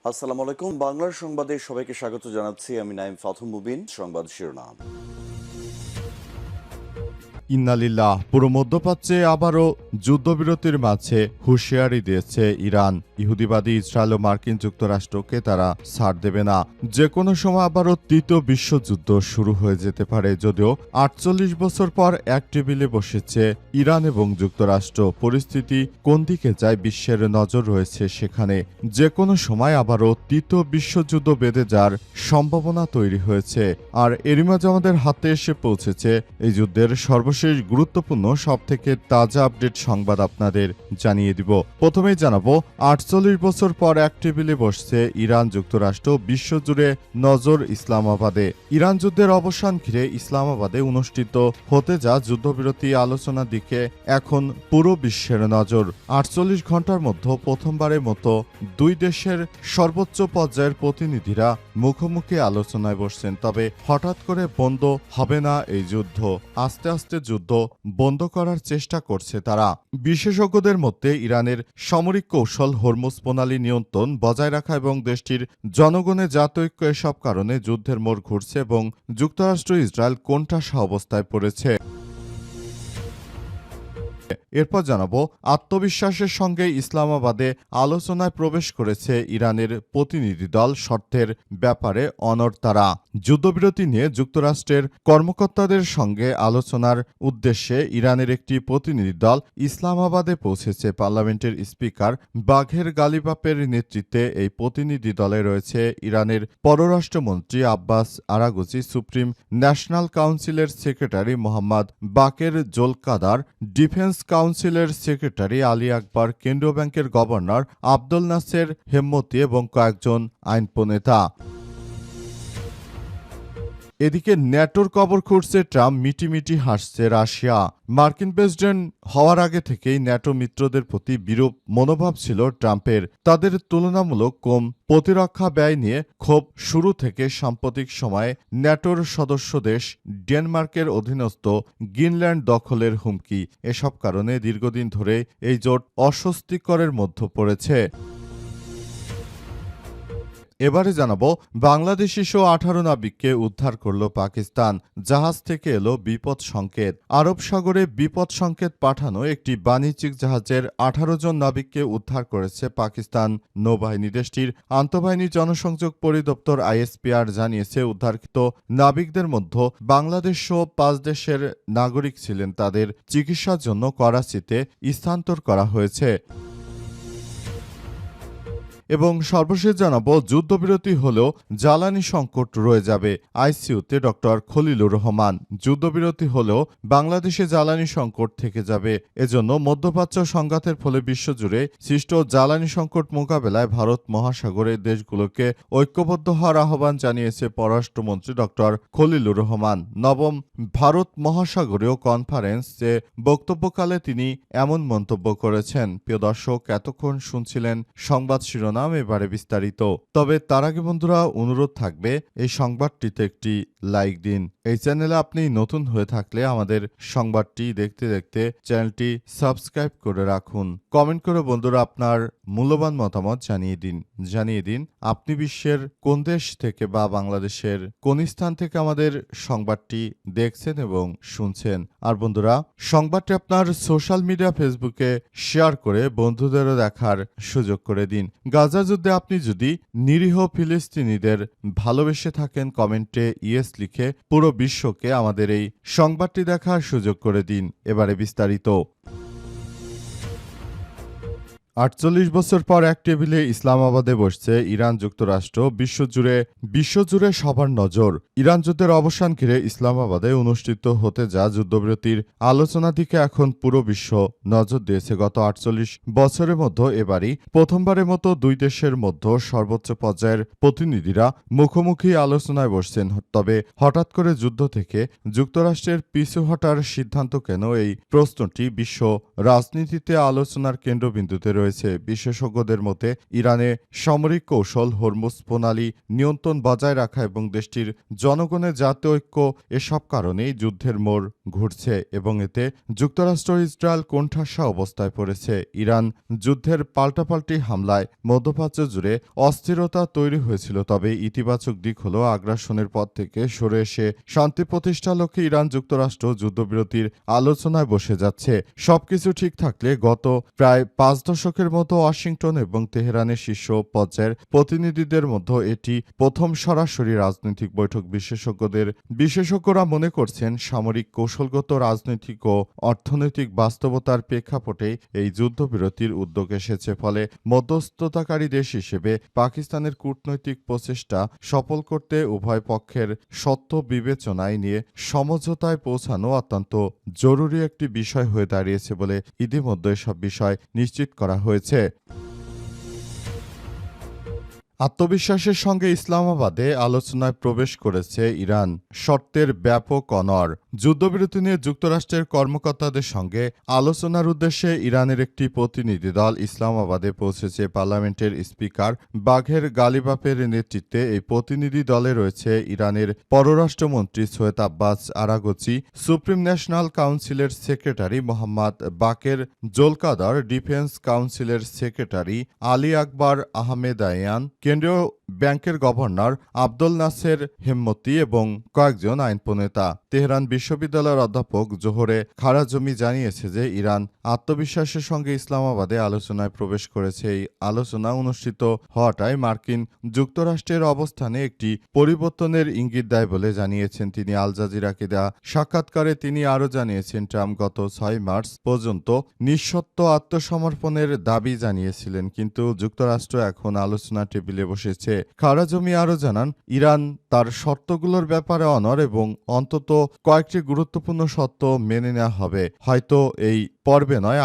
আসসালামু আলাইকুম। বাংলার সংবাদে সবাইকে স্বাগত জানাচ্ছি। আমি নাইম ফাথুম মুবিন। সংবাদ শিরোনাম। ইন্নালিল্লাহ। পুরো মধ্যপ্রাচ্যে আবারও যুদ্ধবিরতির মাঝে হুঁশিয়ারি দিয়েছে ইরান। ইহুদিবাদী ইসরায়েল ও মার্কিন যুক্তরাষ্ট্রকে তারা ছাড় দেবে না। যে কোনো সময় আবারও তৃতীয় বিশ্বযুদ্ধ শুরু হয়ে যেতে পারে। যদিও ৪৮ বছর পর এক টেবিলে বসেছে ইরান এবং যুক্তরাষ্ট্র। পরিস্থিতি কোন দিকে যায় বিশ্বের নজর রয়েছে সেখানে। যে কোনো সময় আবারও তৃতীয় বিশ্বযুদ্ধ বেঁধে যাওয়ার সম্ভাবনা তৈরি হয়েছে। আর এরই মাঝে আমাদের হাতে এসে পৌঁছেছে এই যুদ্ধের সর্বশেষ গুরুত্বপূর্ণ সবথেকে তাজা আপডেট সংবাদ আপনাদের জানিয়ে দিব। প্রথমেই জানাবো ৪৮ বছর পর এক টেবিলে বসছে ইরান যুক্তরাষ্ট্র। বিশ্বজুড়ে নজর ইসলামাবাদে। ইরান যুদ্ধের অবসান ঘিরে ইসলামাবাদে অনুষ্ঠিত হতে যা যুদ্ধবিরতি আলোচনার দিকে এখন পুরো বিশ্বের নজর। ৪৮ ঘন্টার মধ্যে প্রথমবারের মতো দুই দেশের সর্বোচ্চ পর্যায়ের প্রতিনিধিরা মুখোমুখি আলোচনায় বসছেন। তবে হঠাৎ করে বন্ধ হবে না এই যুদ্ধ। আস্তে আস্তে যুদ্ধ বন্ধ করার চেষ্টা করছে তারা। বিশেষজ্ঞদের মধ্যে ইরানের সামরিক কৌশল, হরমুজ প্রণালী নিয়ন্ত্রণ বজায় রাখা এবং দেশটির জনগণের জাতৈক্য এসব কারণে যুদ্ধের মোড় ঘুরছে এবং যুক্তরাষ্ট্র ইসরায়েল কোণঠাসা অবস্থায় পড়েছে। এরপর জানাবো আত্মবিশ্বাসের সঙ্গে ইসলামাবাদে আলোচনায় প্রবেশ করেছে ইরানের প্রতিনিধি দল। শর্তের ব্যাপারে অনড় তারা। যুদ্ধবিরতি নিয়ে যুক্তরাষ্ট্রের কর্মকর্তাদের সঙ্গে আলোচনার উদ্দেশ্যে ইরানের একটি প্রতিনিধি দল ইসলামাবাদে পৌঁছেছে। পার্লামেন্টের স্পিকার বাঘের গালিবাফের নেতৃত্বে এই প্রতিনিধি দলে রয়েছে ইরানের পররাষ্ট্রমন্ত্রী আব্বাস আরাগচি, সুপ্রিম ন্যাশনাল কাউন্সিলের সেক্রেটারি মোহাম্মদ বাকের জোলকাদার, ডিফেন্স কাউন্সিলের সেক্রেটারি আলী আকবর, কেন্দ্রীয় ব্যাংকের গভর্নর আব্দুল নাসের হেম্মতি এবং কয়েকজন আইনপ্রণেতা। এদিকে ন্যাটোর কবর খুঁড়ছে ট্রাম্প, মিটিমিটি হাসছে রাশিয়া। মার্কিন প্রেসিডেন্ট হওয়ার আগে থেকেই ন্যাটো মিত্রদের প্রতি বিরূপ মনোভাব ছিল ট্রাম্পের। তাদের তুলনামূলক কম প্রতিরক্ষা ব্যয় নিয়ে ক্ষোভ শুরু থেকে সাম্প্রতিক সময়ে ন্যাটোর সদস্য দেশ ডেনমার্কের অধীনস্থ গ্রিনল্যান্ড দখলের হুমকি। এসব কারণে দীর্ঘদিন ধরে এই জোট অস্বস্তিকরের মধ্যে পড়েছে। এবারে জানাবো বাংলাদেশি 18 নাবিককে উদ্ধার করল পাকিস্তান। জাহাজ থেকে এলো বিপদ সংকেত। আরব সাগরে বিপদ সংকেত পাঠানো একটি বাণিজ্যিক জাহাজের 18 জন নাবিককে উদ্ধার করেছে পাকিস্তান নৌবাহিনী। দেশটির আন্তঃবাহিনী জনসংযোগ পরিদপ্তর আইএসপিআর জানিয়েছে, উদ্ধারকৃত নাবিকদের মধ্যে বাংলাদেশ সহ 5 দেশের নাগরিক ছিলেন। তাদের চিকিৎসার জন্য করাচিতে স্থানান্তর করা হয়েছে। এবং সর্বশেষ জানাবো যুদ্ধবিরতি হলেও জ্বালানি সংকট রয়ে যাবে। আইসিইউতে ডক্টর খলিলুর রহমান। যুদ্ধবিরতি হলেও বাংলাদেশে জ্বালানি সংকট থেকে যাবে। এজন্য মধ্যপ্রাচ্য সংঘাতের ফলে বিশ্বজুড়ে সৃষ্ট জ্বালানি সংকট মোকাবেলায় ভারত মহাসাগরের দেশগুলোকে ঐক্যবদ্ধ হওয়ার আহ্বান জানিয়েছে পররাষ্ট্রমন্ত্রী ডক্টর খলিলুর রহমান। নবম ভারত মহাসাগরীয় কনফারেন্সে বক্তব্যকালে তিনি এমন মন্তব্য করেছেন। প্রিয় দর্শক, এতক্ষণ শুনছিলেন সংবাদ শিরোনাম। এবারে বিস্তারিত। তবে তার আগে বন্ধুরা অনুরোধ থাকবে এই সংবাদটিতে একটি লাইক দিন। এই চ্যানেলে আপনি নতুন হয়ে থাকলে আমাদের সংবাদটি দেখতে দেখতে চ্যানেলটি সাবস্ক্রাইব করে রাখুন। কমেন্ট করে বন্ধুরা আপনার মূল্যবান মতামত জানিয়ে দিন আপনি বিশ্বের কোন দেশ থেকে বা বাংলাদেশের কোন স্থান থেকে আমাদের সংবাদটি দেখছেন এবং শুনছেন। আর বন্ধুরা, সংবাদটি আপনার সোশ্যাল মিডিয়া ফেসবুকে শেয়ার করে বন্ধুদেরও দেখার সুযোগ করে দিন। গাজা যুদ্ধে আপনি যদি নিরীহ ফিলিস্তিনিদের ভালোবেসে থাকেন, কমেন্টে ইয়েস লিখে পুরো বিশ্বকে আমাদের এই সংবাদটি দেখার সুযোগ করে দিন। এবারে বিস্তারিত। ৪৮ বছর পর এক টেবিলে ইসলামাবাদে বসছে ইরান যুক্তরাষ্ট্র। বিশ্বজুড়ে সবার নজর ইরান যুদ্ধের অবসান ঘিরে ইসলামাবাদে অনুষ্ঠিত হতে যা যুদ্ধবিরতির আলোচনা দিকে এখন পুরো বিশ্ব নজর দিয়েছে। গত ৪৮ বছরের মধ্যে এবারই প্রথমবারের মতো দুই দেশের মধ্যে সর্বোচ্চ পর্যায়ের প্রতিনিধিরা মুখোমুখি আলোচনায় বসছেন। তবে হঠাৎ করে যুদ্ধ থেকে যুক্তরাষ্ট্রের পিছু হটার সিদ্ধান্ত কেন, এই প্রশ্নটি বিশ্ব রাজনীতিতে আলোচনার কেন্দ্রবিন্দুতে রয়েছে। বিশেষজ্ঞদের মতে ইরানে সামরিক কৌশল, হরমুজ প্রণালী নিয়ন্ত্রণ বজায় রাখা এবং দেশটির জনগণের জাতীয় ঐক্য এসব কারণেই যুদ্ধের মোড় ঘুরছে এবং এতে যুক্তরাষ্ট্র ইসরায়েল কোণঠাসা অবস্থায় পড়েছে। ইরান যুদ্ধের পাল্টাপাল্টি হামলায় মধ্যপ্রাচ্য জুড়ে অস্থিরতা তৈরি হয়েছিল, তবে ইতিবাচক দিক হল আগ্রাসনের পথ থেকে সরে এসে শান্তি প্রতিষ্ঠার লক্ষ্যে ইরান যুক্তরাষ্ট্র যুদ্ধবিরতির আলোচনায় বসে যাচ্ছে। সবকিছু ঠিক থাকলে গত প্রায় 5 দশকের মতো ওয়াশিংটন এবং তেহরানের শীর্ষ পর্যায়ের প্রতিনিধিদের মধ্যে এটি প্রথম সরাসরি রাজনৈতিক বৈঠক। বিশেষজ্ঞরা মনে করছেন সামরিক, কৌশলগত, রাজনৈতিক ও অর্থনৈতিক বাস্তবতার প্রেক্ষাপটে এই যুদ্ধবিরতির উদ্যোগ এসেছে। ফলে মধ্যস্থতাকারী দেশ হিসেবে পাকিস্তানের কূটনৈতিক প্রচেষ্টা সফল করতে উভয় পক্ষের সত্য বিবেচনায় নিয়ে সমঝোতায় পৌঁছানো অত্যন্ত জরুরি একটি বিষয় হয়ে দাঁড়িয়েছে বলে ইতিমধ্যে সব বিষয় নিশ্চিত করা হয়েছে। আত্মবিশ্বাসের সঙ্গে ইসলামাবাদে আলোচনায় প্রবেশ করেছে ইরান, শর্তের ব্যাপক অনড়। যুদ্ধবিরতি নিয়ে যুক্তরাষ্ট্রের কর্মকর্তাদের সঙ্গে আলোচনার উদ্দেশ্যে ইরানের একটি প্রতিনিধি দল ইসলামাবাদে পৌঁছেছে। পার্লামেন্টের স্পিকার বাঘের গালিবাফের নেতৃত্বে এই প্রতিনিধি দলে রয়েছে ইরানের পররাষ্ট্রমন্ত্রী Syed Abbas Araghchi, supreme national কাউন্সিলের সেক্রেটারি মোহাম্মদ বাকের জোলকাদার, ডিফেন্স কাউন্সিলের সেক্রেটারি আলী আকবর আহমেদায়ান, কেন্দ্রীয় ব্যাংকের গভর্নর আব্দুল নাসের হেম্মতি এবং কয়েকজন আইন প্রণেতা। তেহরান বিশ্ববিদ্যালয়ের অধ্যাপক জোহরে খারাজমি জানিয়েছে যে ইরান আত্মবিশ্বাসের সঙ্গে ইসলামাবাদে আলোচনায় প্রবেশ করেছে। এই আলোচনা অনুষ্ঠিত হওয়াটাই মার্কিন যুক্তরাষ্ট্রের অবস্থানে একটি পরিবর্তনের ইঙ্গিত দেয় বলে জানিয়েছেন তিনি। আল জাজিরাকে দেয়া সাক্ষাৎকারে তিনি আরও জানিয়েছেন, ট্রাম্প গত 6 মার্চ পর্যন্ত নিঃশর্ত আত্মসমর্পণের দাবি জানিয়েছিলেন, কিন্তু যুক্তরাষ্ট্র এখন আলোচনা টেবিলে বসেছে। খারাজমি আরও জানান, ইরান তার শর্তগুলোর ব্যাপারে অনড় এবং অন্তত কয়েকটি গুরুত্বপূর্ণ শর্ত মেনে নেওয়া হবে, হয়তো এই পর্বে নয়,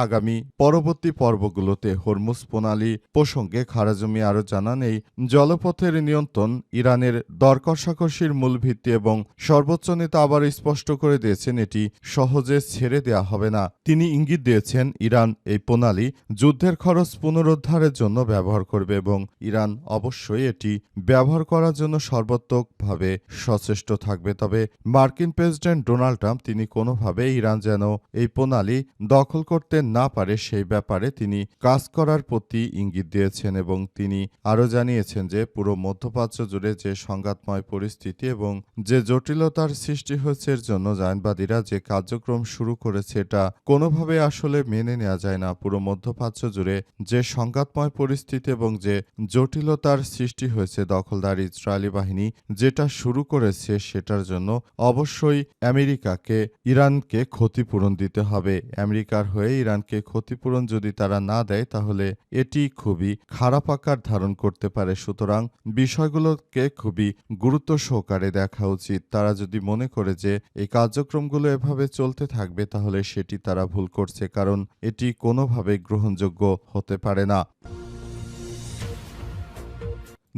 পরবর্তী পর্বগুলোতে। হরমুজ প্রণালী প্রসঙ্গে খারাজমি আরও জানান, এই জলপথের নিয়ন্ত্রণ ইরানের দর কষাকষির মূল ভিত্তি এবং সর্বোচ্চ নেতা আবার স্পষ্ট করে দিয়েছেন এটি সহজে ছেড়ে দেওয়া হবে না। তিনি ইঙ্গিত দিয়েছেন ইরান এই প্রণালী যুদ্ধের খরচ পুনরুদ্ধারের জন্য ব্যবহার করবে এবং ইরান অবশ্যই এটি ব্যবহার করার জন্য সর্বাত্মকভাবে সচেষ্ট থাকবে। তবে মার্কিন প্রেসিডেন্ট ডোনাল্ড ট্রাম্প তিনি কোনোভাবে ইরান যেন এই প্রণালী দখল করতে না পারে সেই ব্যাপারে তিনি কাজ করার প্রতি ইঙ্গিত দিয়েছেন এবং তিনি আরও জানিয়েছেন যে পুরো মধ্যপ্রাচ্য জুড়ে যে সংঘাতময় পরিস্থিতি এবং যে জটিলতার সৃষ্টি হয়েছে এর জন্য জায়নবাদীরা যে কার্যক্রম শুরু করেছে এটা কোনোভাবে আসলে মেনে নেওয়া যায় না। পুরো মধ্যপ্রাচ্য জুড়ে যে সংঘাতময় পরিস্থিতি এবং যে জটিলতার সৃষ্টি হয়েছে, দখলদার ইসরায়েলি বাহিনী যেটা শুরু করেছে সেটার জন্য অবশ্যই ইরানকে ক্ষতিপূরণ দিতে হবে। আমেরিকার হয়ে ইরানকে ক্ষতিপূরণ যদি তারা না দেয় তাহলে এটি খুবই খারাপ আকার ধারণ করতে পারে। সুতরাং বিষয়গুলোকে খুবই গুরুত্ব সহকারে দেখা উচিত। তারা যদি মনে করে যে এই কার্যক্রমগুলো এভাবে চলতে থাকবে তাহলে সেটি তারা ভুল করছে, কারণ এটি কোনোভাবে গ্রহণযোগ্য হতে পারে না।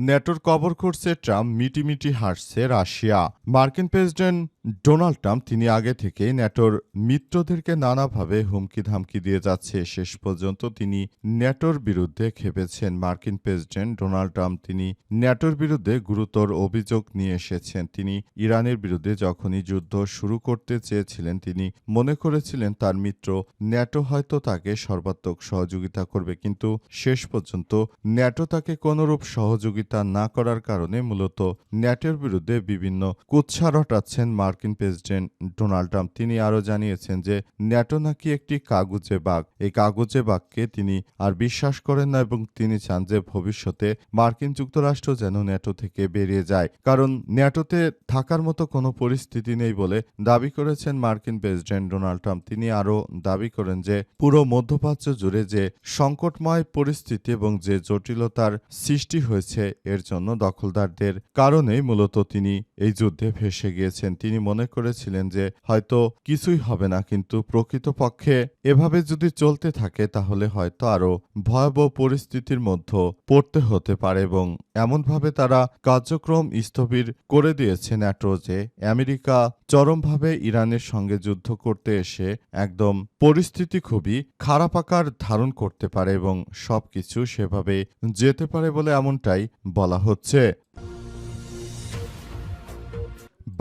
ন্যাটোর কবর করছে ট্রাম্প, মিটিমিটি হাসছে রাশিয়া। মার্কিন প্রেসিডেন্ট ডোনাল্ড ট্রাম্প তিনি আগে থেকেই ন্যাটোর মিত্রদেরকে নানাভাবে হুমকি ধামকি দিয়ে যাচ্ছে। শেষ পর্যন্ত তিনি ন্যাটোর বিরুদ্ধে খেপেছেন। মার্কিন প্রেসিডেন্ট ডোনাল্ড ট্রাম্প তিনি ন্যাটোর বিরুদ্ধে গুরুতর অভিযোগ নিয়ে এসেছেন। তিনি ইরানের বিরুদ্ধে যখনই যুদ্ধ শুরু করতে চেয়েছিলেন তিনি মনে করেছিলেন তার মিত্র ন্যাটো হয়তো তাকে সর্বাত্মক সহযোগিতা করবে, কিন্তু শেষ পর্যন্ত ন্যাটো তাকে কোনরূপ সহযোগিতা না করার কারণে মূলত ন্যাটোর বিরুদ্ধে বিভিন্ন কুৎসা রটাচ্ছেন মার্কিন প্রেসিডেন্ট ডোনাল্ড ট্রাম্প। তিনি আরও জানিয়েছেন যে ন্যাটো নাকি একটি কাগুজে বাঘ। এই কাগুজে বাঘকে তিনি আর বিশ্বাস করেন না এবং তিনি চান যে ভবিষ্যতে মার্কিন যুক্তরাষ্ট্র যেন ন্যাটো থেকে বেরিয়ে যায়, কারণ ন্যাটোতে থাকার মতো কোনো পরিস্থিতি নেই বলে দাবি করেছেন মার্কিন প্রেসিডেন্ট ডোনাল্ড ট্রাম্প। তিনি আরও দাবি করেন যে পুরো মধ্যপ্রাচ্য জুড়ে যে সংকটময় পরিস্থিতি এবং যে জটিলতার সৃষ্টি হয়েছে এর জন্য দখলদারদের কারণেই মূলত তিনি এই যুদ্ধে ফেঁসে গিয়েছেন। তিনি মনে করেছিলেন যে হয়তো কিছুই হবে না, কিন্তু প্রকৃতপক্ষে এভাবে যদি চলতে থাকে তাহলে হয়তো আরও ভয়াবহ পরিস্থিতির মধ্যে পড়তে হতে পারে এবং এমনভাবে তারা কার্যক্রম স্থবির করে দিয়েছে ন্যাটো যে আমেরিকা চরমভাবে ইরানের সঙ্গে যুদ্ধ করতে এসে একদম পরিস্থিতি খুবই খারাপ আকার ধারণ করতে পারে এবং সবকিছু সেভাবে যেতে পারে বলে এমনটাই বলা হচ্ছে।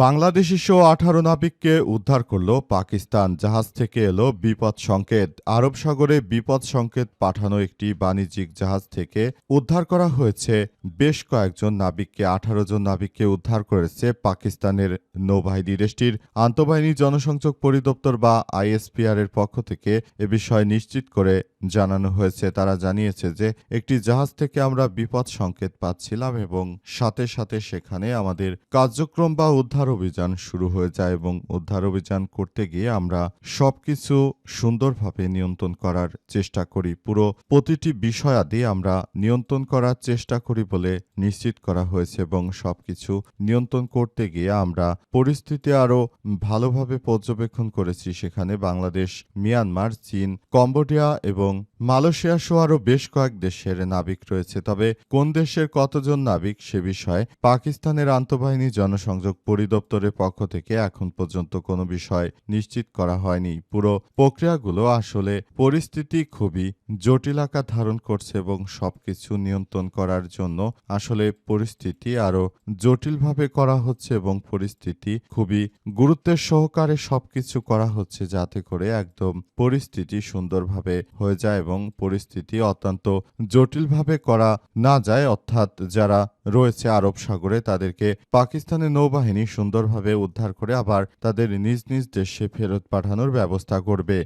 বাংলাদেশি সহ 18 নাবিককে উদ্ধার করল পাকিস্তান। জাহাজ থেকে এলো বিপদ সংকেত। আরব সাগরে বিপদ সংকেত পাঠানো একটি বাণিজ্যিক জাহাজ থেকে উদ্ধার করা হয়েছে বেশ কয়েকজন নাবিককে। 18 জন নাবিককে উদ্ধার করেছে পাকিস্তানের নৌবাহিনী। দেশটির আন্তঃবাহিনী জনসংযোগ পরিদপ্তর বা আইএসপিআর এর পক্ষ থেকে এ বিষয়ে নিশ্চিত করে জানানো হয়েছে। তারা জানিয়েছে যে একটি জাহাজ থেকে আমরা বিপদ সংকেত পাচ্ছিলাম এবং সাথে সাথে সেখানে আমাদের কার্যক্রম বা উদ্ধার অভিযান শুরু হয়ে যায় এবং উদ্ধার অভিযান করতে গিয়ে আমরা সবকিছু সুন্দরভাবে নিয়ন্ত্রণ করার চেষ্টা করি। পুরো প্রতিটি বিষয়াদি আমরা নিয়ন্ত্রণ করার চেষ্টা করি বলে নিশ্চিত করা হয়েছে এবং সবকিছু নিয়ন্ত্রণ করতে গিয়ে আমরা পরিস্থিতি আরও ভালোভাবে পর্যবেক্ষণ করেছি। সেখানে বাংলাদেশ, মিয়ানমার, চীন, কম্বোডিয়া এবং মালয়েশিয়া সহ আরও বেশ কয়েক দেশের নাবিক রয়েছে। তবে কোন দেশের কতজন নাবিক সে বিষয়ে পাকিস্তানের আন্তঃবাহিনী জনসংযোগ পরিদপ্তরের পক্ষ থেকে এখন পর্যন্ত কোনো বিষয় নিশ্চিত করা হয়নি। পুরো প্রক্রিয়াগুলো আসলে পরিস্থিতি খুবই জটিল আকার ধারণ করছে এবং সবকিছু নিয়ন্ত্রণ করার জন্য আসলে পরিস্থিতি আরও জটিলভাবে করা হচ্ছে এবং পরিস্থিতি খুবই গুরুত্বের সহকারে সবকিছু করা হচ্ছে যাতে করে একদম পরিস্থিতি সুন্দরভাবে হয়ে যায় এবং পরিস্থিতি অত্যন্ত জটিলভাবে করা না যায়। অর্থাৎ যারা রয়েছে আরব সাগরে তাদেরকে পাকিস্তানের নৌবাহিনী সুন্দরভাবে উদ্ধার করে আবার তাদের নিজ নিজ দেশে ফেরত পাঠানোর ব্যবস্থা করবে।